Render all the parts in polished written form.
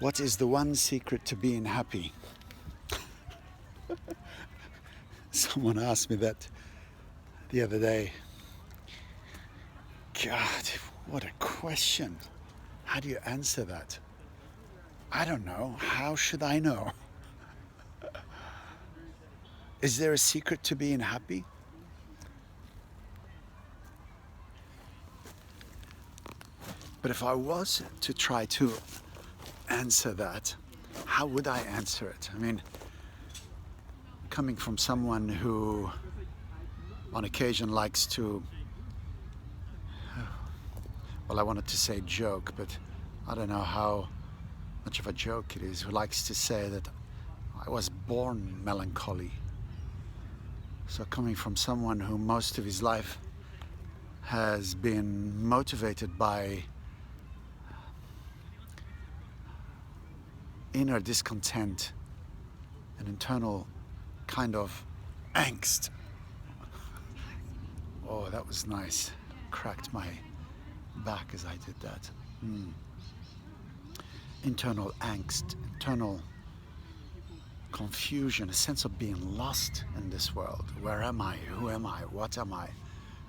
What is the one secret to being happy? Someone asked me that the other day. God, what a question. How do you answer that? I don't know. How should I know? Is there a secret to being happy? But if I was to try to answer that, how would I answer it? I mean, coming from someone who on occasion likes to, well, I wanted to say joke, but I don't know how much of a joke it is, who likes to say that I was born melancholy. So coming from someone who most of his life has been motivated by inner discontent, an internal kind of angst. Oh, that was nice. Cracked my back as I did that. Internal angst, internal confusion, a sense of being lost in this world. Where am I? Who am I? What am I?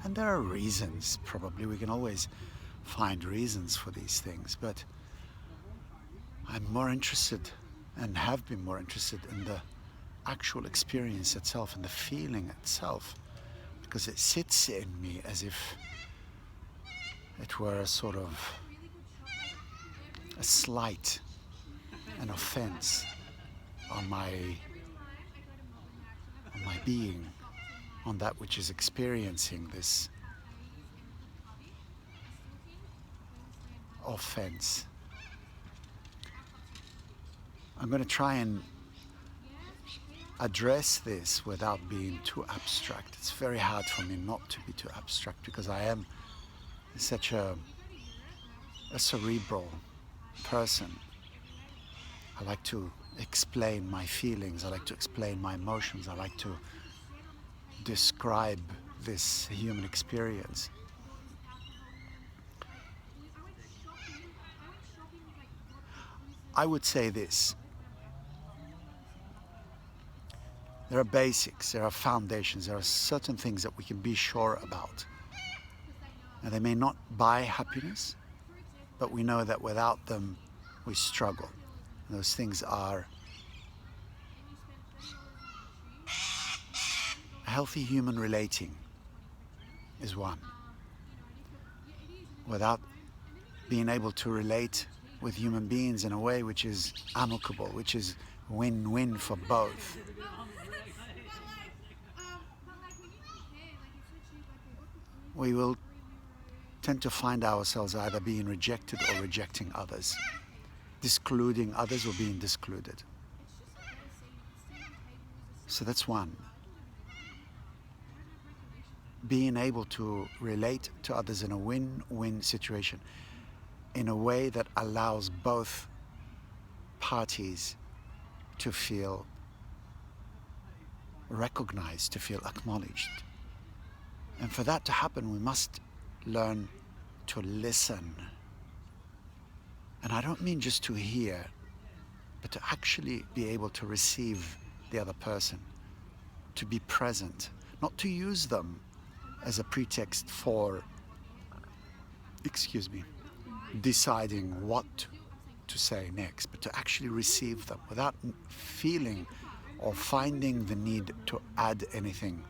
And there are reasons, probably. We can always find reasons for these things, but I'm more interested and have been more interested in the actual experience itself and the feeling itself, because it sits in me as if it were a sort of a slight, an offense on my being, on that which is experiencing this offense. I'm going to try and address this without being too abstract. It's very hard for me not to be too abstract because I am such a cerebral person. I like to explain my feelings, I like to explain my emotions, I like to describe this human experience. I would say this. There are basics, there are foundations, there are certain things that we can be sure about. And they may not buy happiness, but we know that without them we struggle. And those things are a healthy human relating is one. Without being able to relate with human beings in a way which is amicable, which is win-win for both, we will tend to find ourselves either being rejected or rejecting others, discluding others or being discluded. So that's one. Being able to relate to others in a win-win situation, in a way that allows both parties to feel recognized, to feel acknowledged. And for that to happen, we must learn to listen. And I don't mean just to hear, but to actually be able to receive the other person, to be present, not to use them as a pretext for, deciding what to say next, but to actually receive them without feeling or finding the need to add anything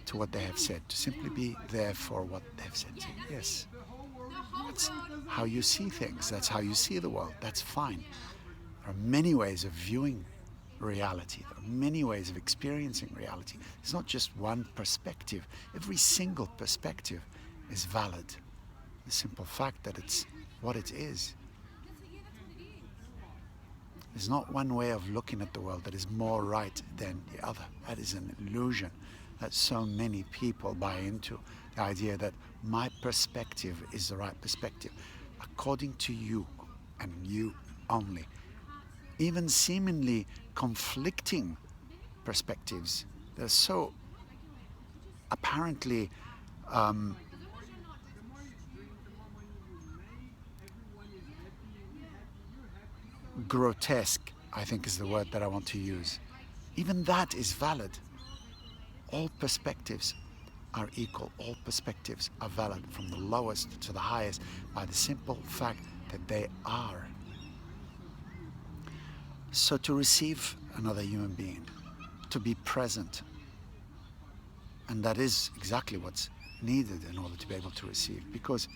to what they have said, to simply be there for what they've said. Yes, that's how you see things, that's how you see the world, that's fine. There are many ways of viewing reality, there are many ways of experiencing reality. It's not just one perspective. Every single perspective is valid. The simple fact that it's what it is. There's not one way of looking at the world that is more right than the other. That is an illusion that so many people buy into. The idea that my perspective is the right perspective, according to you and you only. Even seemingly conflicting perspectives, they're so apparently grotesque, I think is the word that I want to use. Even that is valid. All perspectives are equal. All perspectives are valid, from the lowest to the highest, by the simple fact that they are. So to receive another human being, to be present, and that is exactly what's needed in order to be able to receive. Because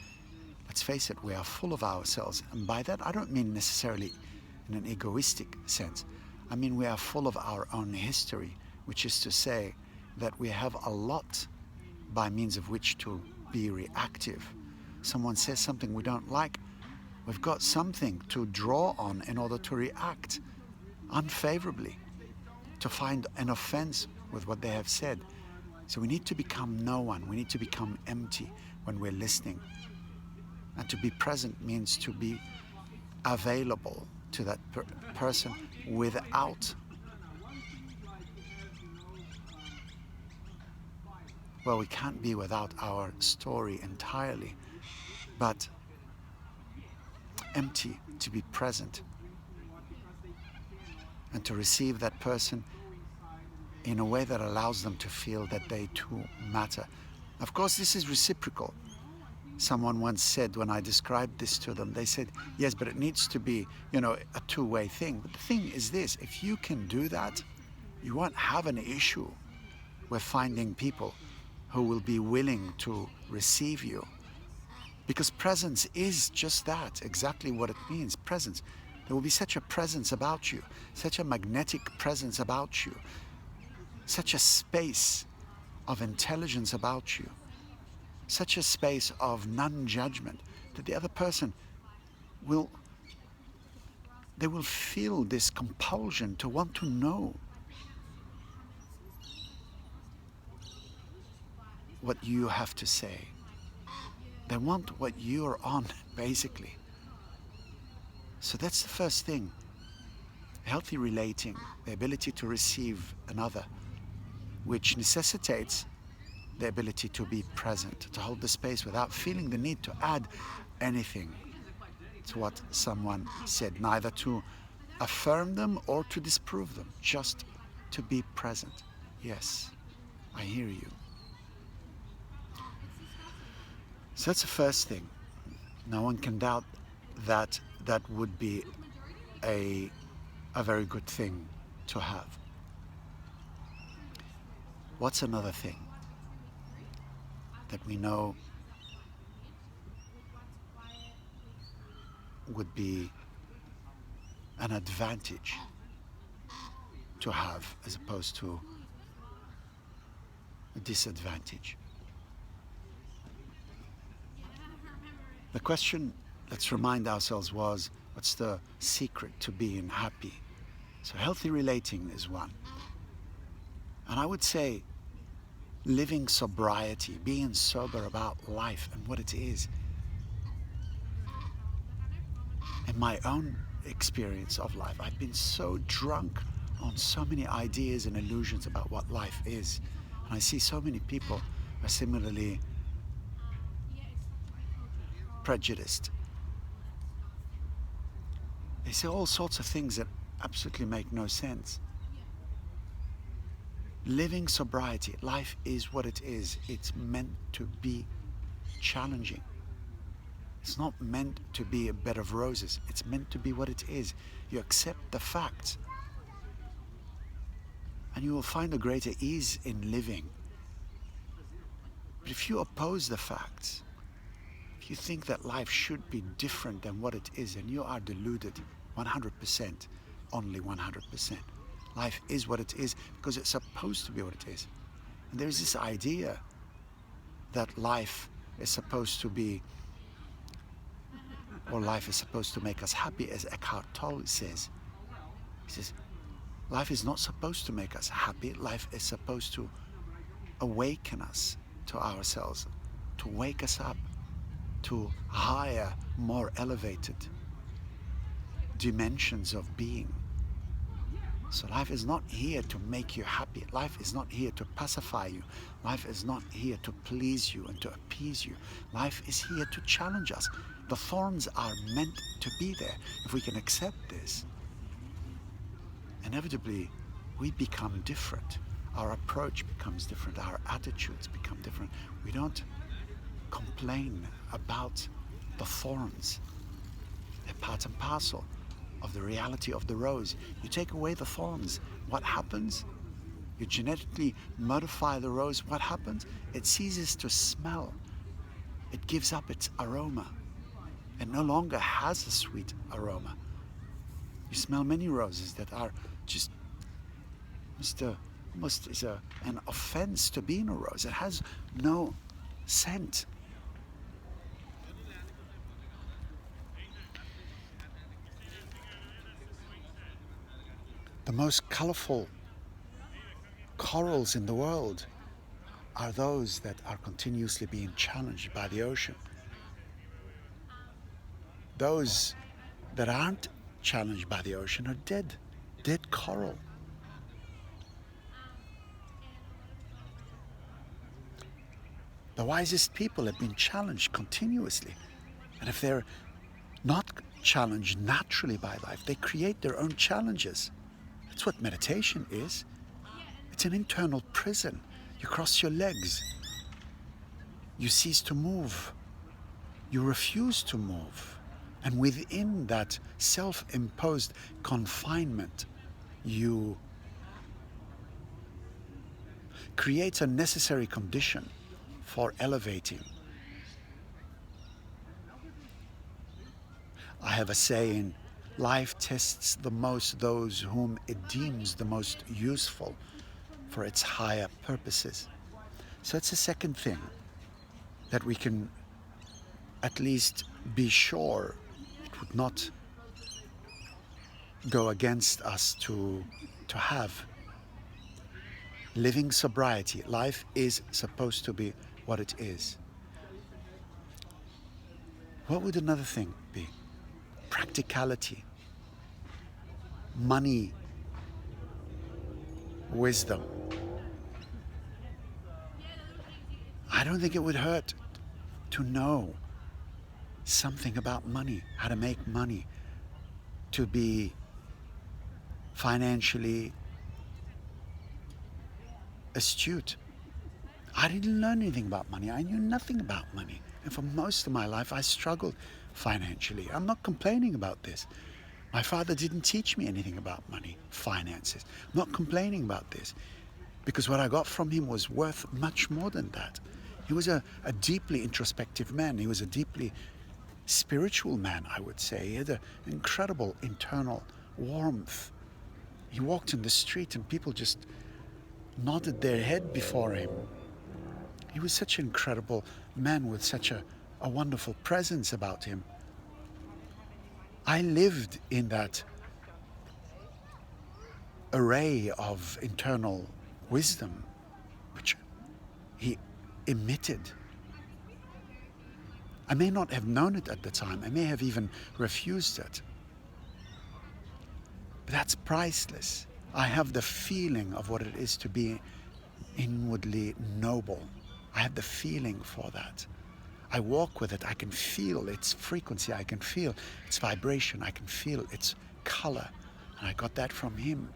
let's face it, we are full of ourselves. And by that, I don't mean necessarily in an egoistic sense. I mean, we are full of our own history, which is to say that we have a lot by means of which to be reactive. Someone says something we don't like, we've got something to draw on in order to react unfavorably, to find an offense with what they have said. So we need to become no one. We need to become empty when we're listening. And to be present means to be available to that person without, well, we can't be without our story entirely, but empty, to be present and to receive that person in a way that allows them to feel that they too matter. Of course, this is reciprocal. Someone once said, when I described this to them, they said, yes, but it needs to be, a two-way thing. But the thing is this, if you can do that, you won't have an issue with finding people who will be willing to receive you. Because presence is just that, exactly what it means, presence. There will be such a presence about you, such a magnetic presence about you, such a space of intelligence about you, such a space of non-judgment, that the other person will feel this compulsion to want to know what you have to say. They want what you're on, basically. So that's the first thing. Healthy relating, the ability to receive another, which necessitates the ability to be present, to hold the space without feeling the need to add anything to what someone said, neither to affirm them or to disprove them, just to be present. Yes, I hear you. So that's the first thing. No one can doubt that that would be a very good thing to have. What's another thing that we know would be an advantage to have as opposed to a disadvantage? The question, let's remind ourselves, was, what's the secret to being happy? So healthy relating is one. And I would say living sobriety, being sober about life and what it is. In my own experience of life, I've been so drunk on so many ideas and illusions about what life is. And I see so many people are similarly prejudiced. They say all sorts of things that absolutely make no sense. Living sobriety, life is what it is. It's meant to be challenging. It's not meant to be a bed of roses. It's meant to be what it is. You accept the facts, and you will find a greater ease in living. But if you oppose the facts, if you think that life should be different than what it is, then you are deluded 100%, only 100%. Life is what it is because it's supposed to be what it is. And there's this idea that life is supposed to be, or life is supposed to make us happy, as Eckhart Tolle says. He says, life is not supposed to make us happy. Life is supposed to awaken us to ourselves, to wake us up to higher, more elevated dimensions of being. So life is not here to make you happy. Life is not here to pacify you. Life is not here to please you and to appease you. Life is here to challenge us. The thorns are meant to be there. If we can accept this, inevitably we become different. Our approach becomes different. Our attitudes become different. We don't complain about the thorns. They're part and parcel of the reality of the rose. You take away the thorns, what happens? You genetically modify the rose, what happens? It ceases to smell. It gives up its aroma. It no longer has a sweet aroma. You smell many roses that are just almost is an offense to being a rose. It has no scent. The most colorful corals in the world are those that are continuously being challenged by the ocean. Those that aren't challenged by the ocean are dead coral. The wisest people have been challenged continuously. And if they're not challenged naturally by life, they create their own challenges. That's what meditation is. It's an internal prison. You cross your legs. You cease to move. You refuse to move. And within that self-imposed confinement, you create a necessary condition for elevating. I have a saying, life tests the most those whom it deems the most useful for its higher purposes. So it's a second thing that we can at least be sure it would not go against us to have. Living sobriety. Life is supposed to be what it is. What would another thing be? Practicality. Money. Wisdom. I don't think it would hurt to know something about money, how to make money, to be financially astute. I didn't learn anything about money. I knew nothing about money. And for most of my life, I struggled financially. I'm not complaining about this. My father didn't teach me anything about money, finances. I'm not complaining about this, because what I got from him was worth much more than that. He was a deeply introspective man. He was a deeply spiritual man, I would say. He had an incredible internal warmth. He walked in the street and people just nodded their head before him. He was such an incredible man with such a wonderful presence about him. I lived in that array of internal wisdom which he emitted. I may not have known it at the time. I may have even refused it. But that's priceless. I have the feeling of what it is to be inwardly noble. I have the feeling for that. I walk with it. I can feel its frequency. I can feel its vibration. I can feel its color. And I got that from him.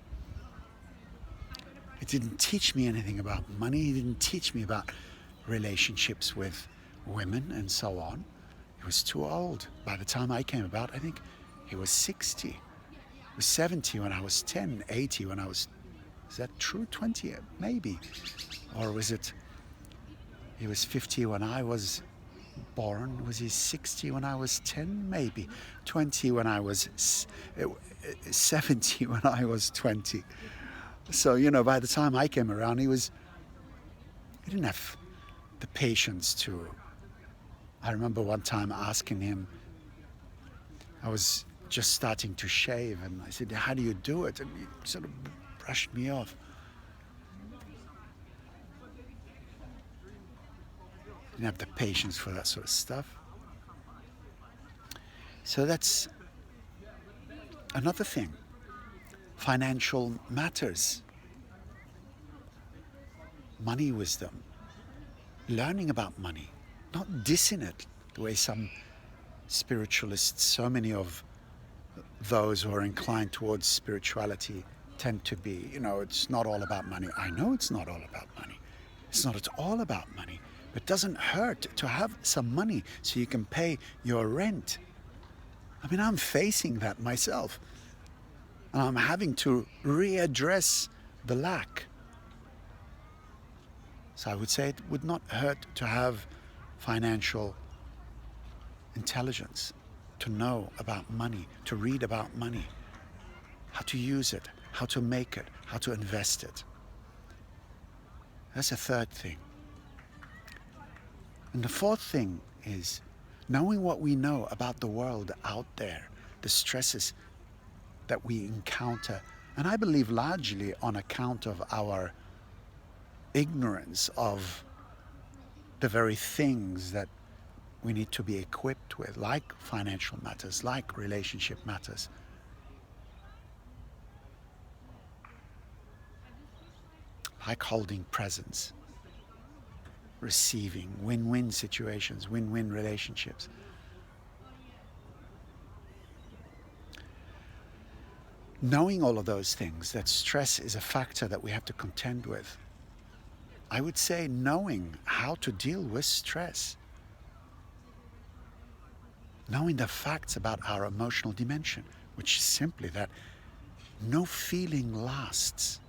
It didn't teach me anything about money. He didn't teach me about relationships with women and so on. He was too old. By the time I came about, I think he was 60. He was 70 when I was 10, 80 when I was, is that true? 20, maybe. Or was it, he was 50 when I was born. Was he 60 when I was 10? Maybe. 20 when I was 70 when I was 20. So, you know, by the time I came around, he didn't have the patience to. I remember one time asking him, I was just starting to shave, and I said, how do you do it? And he sort of brushed me off. Didn't have the patience for that sort of stuff. So that's another thing. Financial matters. Money wisdom. Learning about money. Not dissing it the way some spiritualists, so many of those who are inclined towards spirituality tend to be, it's not all about money. I know it's not all about money. It's not at all about money. But it doesn't hurt to have some money so you can pay your rent. I mean, I'm facing that myself. And I'm having to readdress the lack. So I would say it would not hurt to have financial intelligence, to know about money, to read about money, how to use it, how to make it, how to invest it. That's a third thing. And the fourth thing is knowing what we know about the world out there, the stresses that we encounter, and I believe largely on account of our ignorance of the very things that we need to be equipped with, like financial matters, like relationship matters. Like holding presence, receiving, win-win situations, win-win relationships. Knowing all of those things, that stress is a factor that we have to contend with. I would say knowing how to deal with stress. Knowing the facts about our emotional dimension, which is simply that no feeling lasts.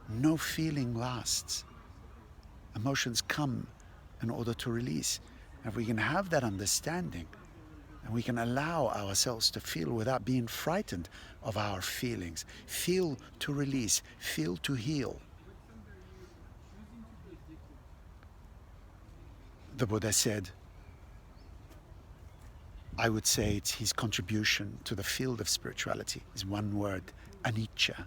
No feeling lasts. Emotions come in order to release. If we can have that understanding, and we can allow ourselves to feel without being frightened of our feelings, feel to release, feel to heal. The Buddha said, I would say it's his contribution to the field of spirituality is one word, anicca,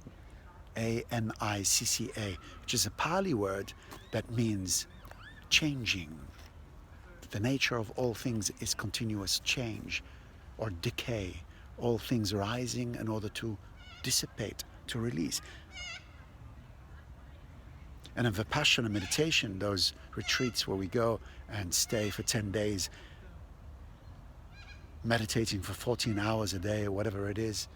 A-N-I-C-C-A, which is a Pali word that means changing. The nature of all things is continuous change or decay, all things rising in order to dissipate, to release. And in Vipassana meditation, those retreats where we go and stay for 10 days, meditating for 14 hours a day or whatever it is,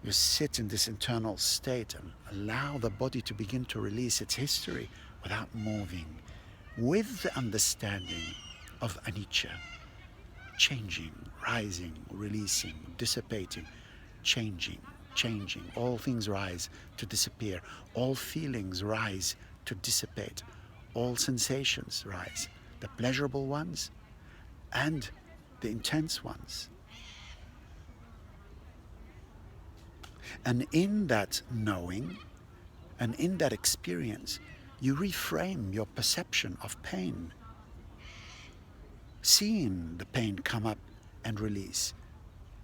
you sit in this internal state and allow the body to begin to release its history without moving, with the understanding of anicca, changing, rising, releasing, dissipating, changing, all things rise to disappear, all feelings rise to dissipate, all sensations rise, the pleasurable ones and the intense ones. And in that knowing and in that experience, you reframe your perception of pain, seeing the pain come up and release.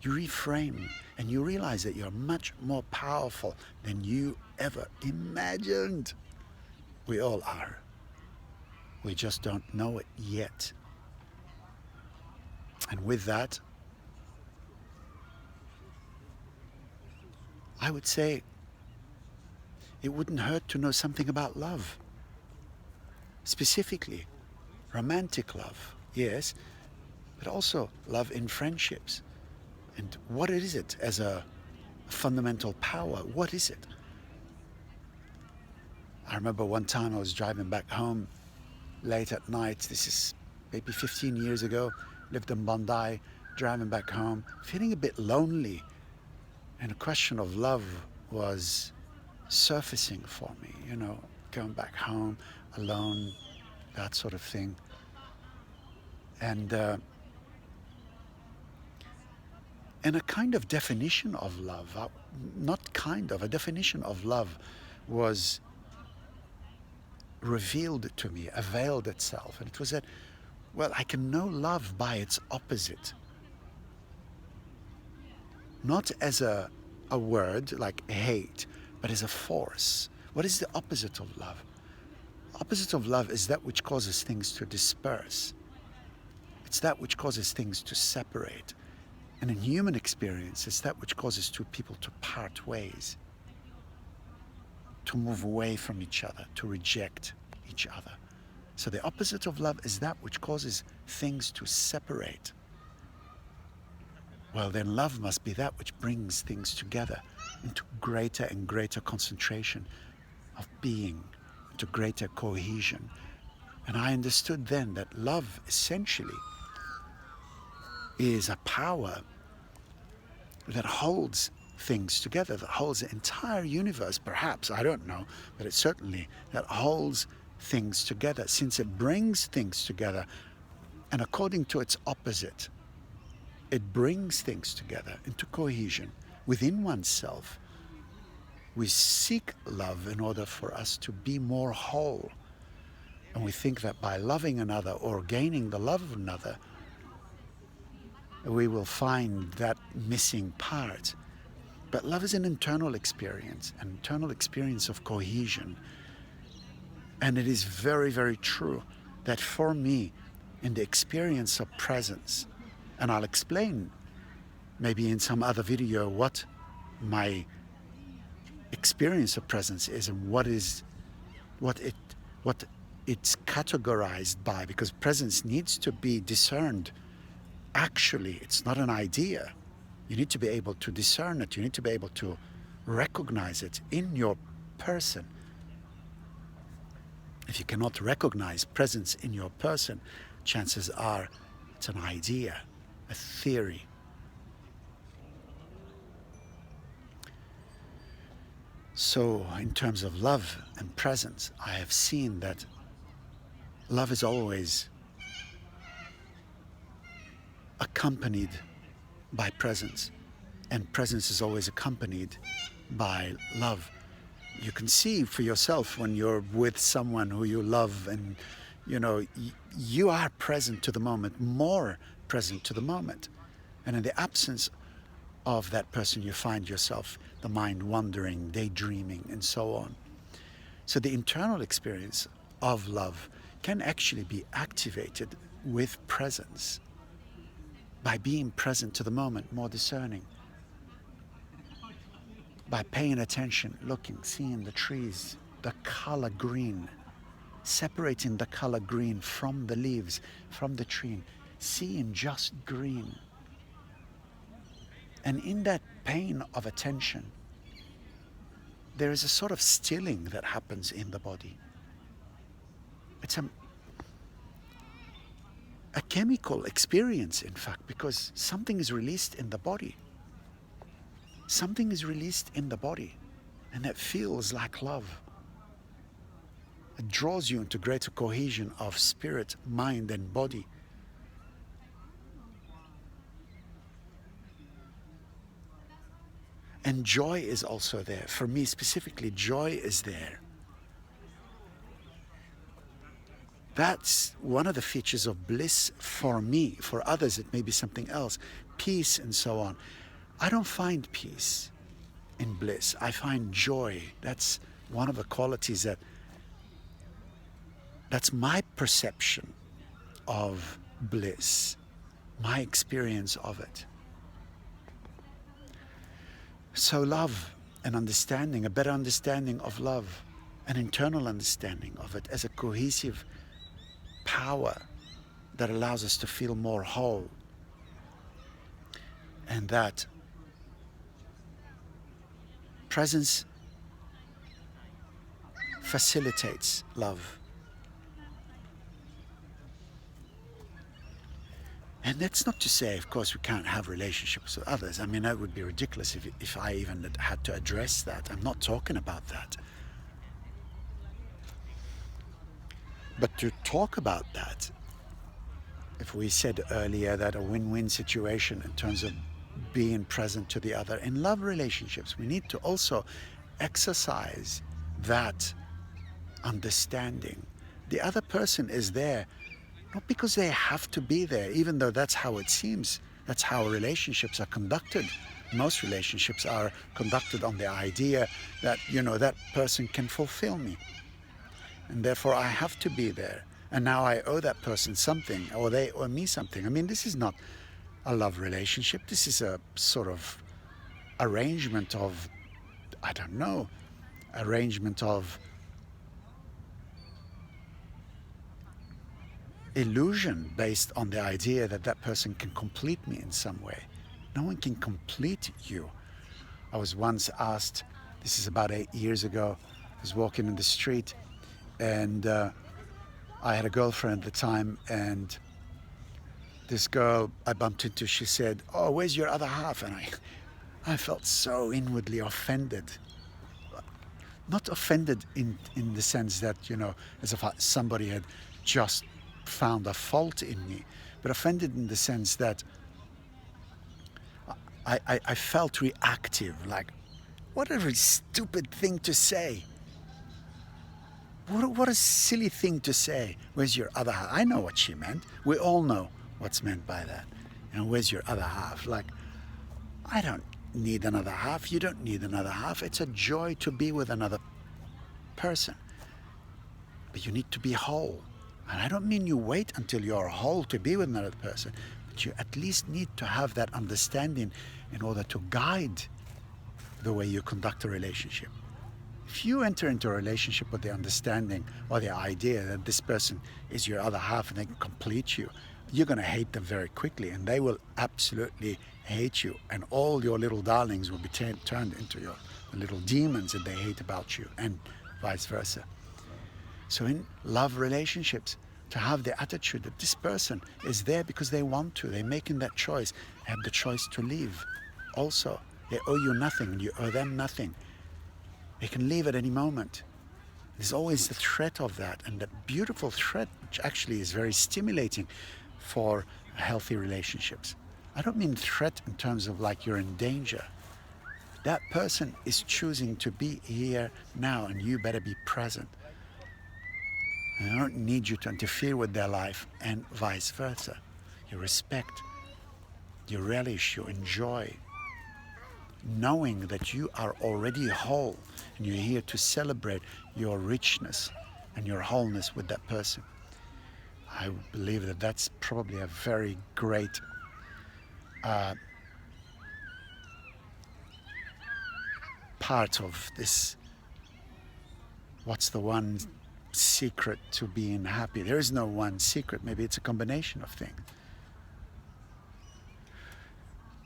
You reframe and you realize that you're much more powerful than you ever imagined. We all are. We just don't know it yet. And with that, I would say it wouldn't hurt to know something about love. Specifically, romantic love, yes, but also love in friendships. And what is it as a fundamental power? What is it? I remember one time I was driving back home late at night. This is maybe 15 years ago. Lived in Bondi, driving back home, feeling a bit lonely. And a question of love was surfacing for me, going back home alone, that sort of thing. And a kind of definition of love, a definition of love was revealed to me, availed itself. And it was that, well, I can know love by its opposite. Not as a word like hate, but as a force. What is the opposite of love? Opposite of love is that which causes things to disperse. It's that which causes things to separate. And in human experience, it's that which causes two people to part ways, to move away from each other, to reject each other. So the opposite of love is that which causes things to separate, well, then love must be that which brings things together into greater and greater concentration of being, into greater cohesion. And I understood then that love essentially is a power that holds things together, that holds the entire universe, perhaps, I don't know, but it certainly that holds things together, since it brings things together, and according to its opposite, it brings things together into cohesion within oneself. We seek love in order for us to be more whole. And we think that by loving another or gaining the love of another, we will find that missing part. But love is an internal experience of cohesion. And it is very, very true that for me, in the experience of presence, and I'll explain maybe in some other video what my experience of presence is and what it's categorized by, because presence needs to be discerned. Actually, it's not an idea. You need to be able to discern it. You need to be able to recognize it in your person. If you cannot recognize presence in your person, chances are it's an idea, a theory. So in terms of love and presence, I have seen that love is always accompanied by presence, and presence is always accompanied by love. You can see for yourself when you're with someone who you love, and you are present to the moment, more present to the moment. And in the absence of that person, you find yourself, the mind wandering, daydreaming, and so on. So the internal experience of love can actually be activated with presence, by being present to the moment, more discerning, by paying attention, looking, seeing the trees, the color green, separating the color green from the leaves, from the tree, seeing just green. And in that pain of attention, there is a sort of stilling that happens in the body. It's a chemical experience, in fact, because something is released in the body. Something is released in the body, and that feels like love. It draws you into greater cohesion of spirit, mind, and body. And joy is also there. For me specifically, joy is there. That's one of the features of bliss for me. For others, it may be something else. Peace and so on. I don't find peace in bliss. I find joy. That's one of the qualities that's my perception of bliss, my experience of it. So love and understanding, a better understanding of love, an internal understanding of it as a cohesive power that allows us to feel more whole, and that presence facilitates love. And that's not to say, of course, we can't have relationships with others. I mean, that would be ridiculous if I even had to address that. I'm not talking about that. But to talk about that, if we said earlier that a win-win situation in terms of being present to the other in love relationships, we need to also exercise that understanding. The other person is there not because they have to be there, even though that's how it seems. That's how relationships are conducted. Most relationships are conducted on the idea that, that person can fulfill me, and therefore I have to be there. And now I owe that person something, or they owe me something. I mean, this is not a love relationship. This is a sort of arrangement of, illusion based on the idea that that person can complete me in some way. No one can complete you. I was once asked, this is about 8 years ago, I was walking in the street and I had a girlfriend at the time, and this girl I bumped into, she said, "Oh, where's your other half?" And I felt so inwardly offended. Not offended in the sense that, as if somebody had just found a fault in me, but offended in the sense that I felt reactive, like, what a really stupid thing to say. What a silly thing to say. Where's your other half? I know what she meant. We all know what's meant by that. Where's your other half? Like, I don't need another half. You don't need another half. It's a joy to be with another person. But you need to be whole. And I don't mean you wait until you're whole to be with another person, but you at least need to have that understanding in order to guide the way you conduct a relationship. If you enter into a relationship with the understanding or the idea that this person is your other half and they can complete you, you're going to hate them very quickly, and they will absolutely hate you, and all your little darlings will be turned into your little demons that they hate about you, and vice versa. So in love relationships, to have the attitude that this person is there because they want to, they're making that choice, they have the choice to leave. Also, they owe you nothing and you owe them nothing. They can leave at any moment. There's always the threat of that, and that beautiful threat, which actually is very stimulating for healthy relationships. I don't mean threat in terms of like you're in danger. That person is choosing to be here now, and you better be present. And I don't need you to interfere with their life, and vice versa. You respect, you relish, you enjoy, knowing that you are already whole and you're here to celebrate your richness and your wholeness with that person. I believe that that's probably a very great part of this. What's the one secret to being happy? There is no one secret. Maybe it's a combination of things.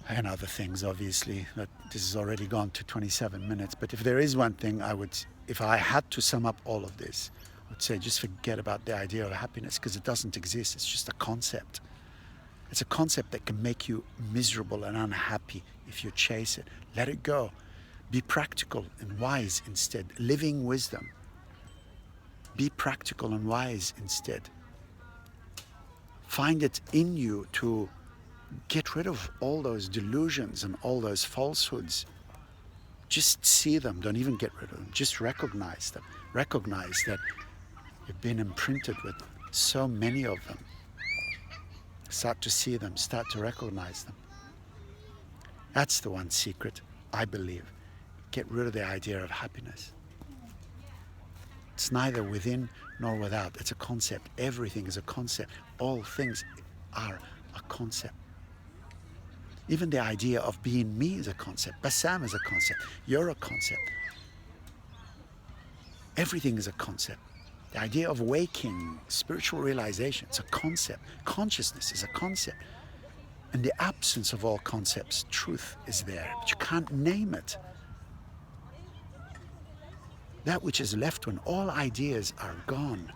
And other things, obviously, but this has already gone to 27 minutes. But if there is one thing if I had to sum up all of this, I would say just forget about the idea of happiness, because it doesn't exist. It's just a concept. It's a concept that can make you miserable and unhappy if you chase it. Let it go. Be practical and wise instead. Living wisdom. Be practical and wise instead. Find it in you to get rid of all those delusions and all those falsehoods. Just see them. Don't even get rid of them. Just recognize them. Recognize that you've been imprinted with so many of them. Start to see them. Start to recognize them. That's the one secret, I believe. Get rid of the idea of happiness. It's neither within nor without. It's a concept. Everything is a concept. All things are a concept. Even the idea of being me is a concept. Bassam is a concept. You're a concept. Everything is a concept. The idea of waking, spiritual realization, it's a concept. Consciousness is a concept. In the absence of all concepts, truth is there, but you can't name it. That which is left when all ideas are gone,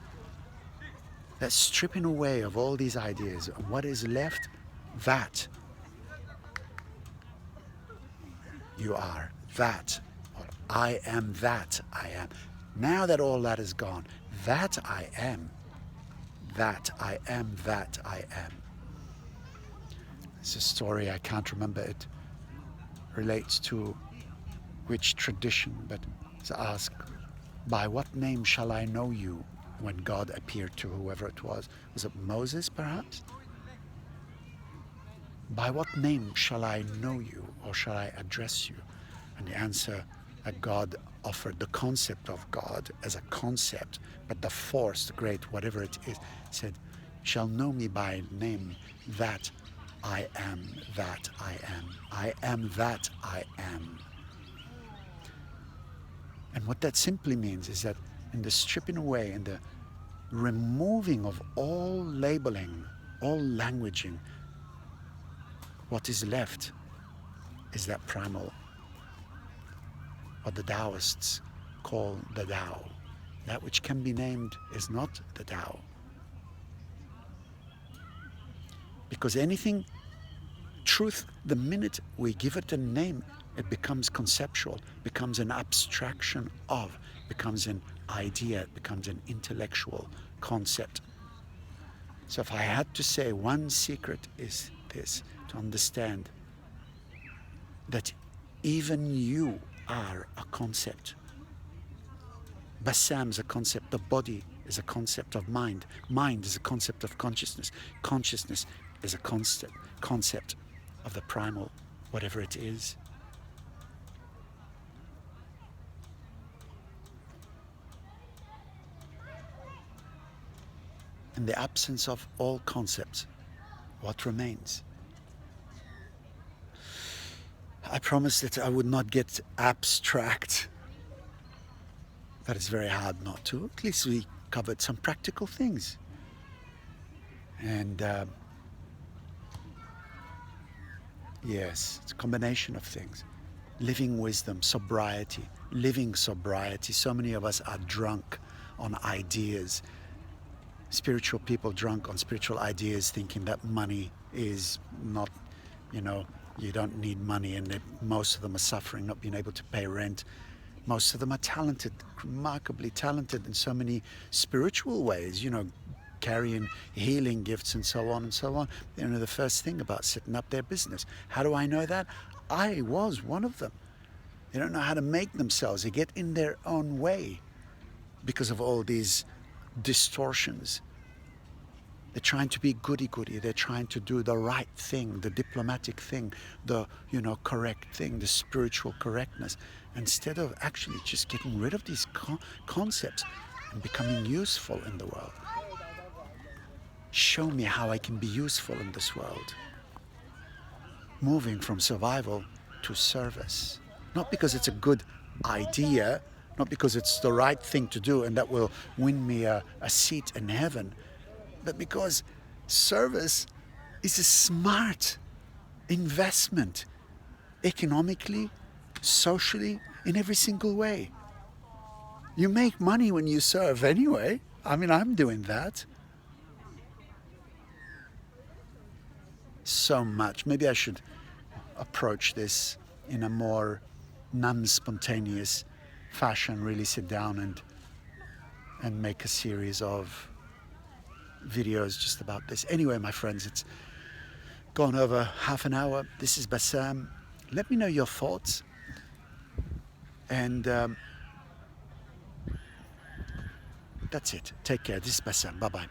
that stripping away of all these ideas, what is left, that you are, that, or I am that I am. Now that all that is gone, that I am, that I am, that I am. It's a story, I can't remember it relates to which tradition, but it's asked, by what name shall I know you, when God appeared to whoever it was? Was it Moses, perhaps? By what name shall I know you, or shall I address you? And the answer that God offered, the concept of God as a concept, but the force, the great, whatever it is, said, shall know me by name, that I am that I am. I am that I am. And what that simply means is that in the stripping away and the removing of all labeling, all languaging. What is left is that primal, what the Taoists call the Tao. That which can be named is not the Tao. Because anything, truth, the minute we give it a name, it becomes conceptual, becomes an abstraction of, becomes an idea, it becomes an intellectual concept. So if I had to say one secret is this, to understand that even you are a concept. Bassam is a concept of body, is a concept of mind. Mind is a concept of consciousness. Consciousness is a concept of the primal, whatever it is. In the absence of all concepts, what remains? I promised that I would not get abstract. That is very hard not to. At least we covered some practical things. And yes, it's a combination of things. Living wisdom, sobriety, living sobriety. So many of us are drunk on ideas. Spiritual people drunk on spiritual ideas, thinking that money is not, you don't need money, and most of them are suffering, not being able to pay rent. Most of them are talented, remarkably talented in so many spiritual ways, carrying healing gifts and so on and so on. They don't know the first thing about setting up their business. How do I know that? I was one of them. They don't know how to make themselves. They get in their own way because of all these distortions. They're trying to be goody-goody. They're trying to do the right thing, the diplomatic thing, the correct thing, the spiritual correctness, instead of actually just getting rid of these concepts and becoming useful in the world. Show me how I can be useful in this world. Moving from survival to service. Not because it's a good idea, not because it's the right thing to do and that will win me a seat in heaven, but because service is a smart investment, economically, socially, in every single way. You make money when you serve anyway. I'm doing that. So much. Maybe I should approach this in a more non-spontaneous fashion, really sit down and make a series of videos just about this. Anyway, my friends, it's gone over half an hour. This is Bassam. Let me know your thoughts. And that's it. Take care. This is Bassam. Bye-bye.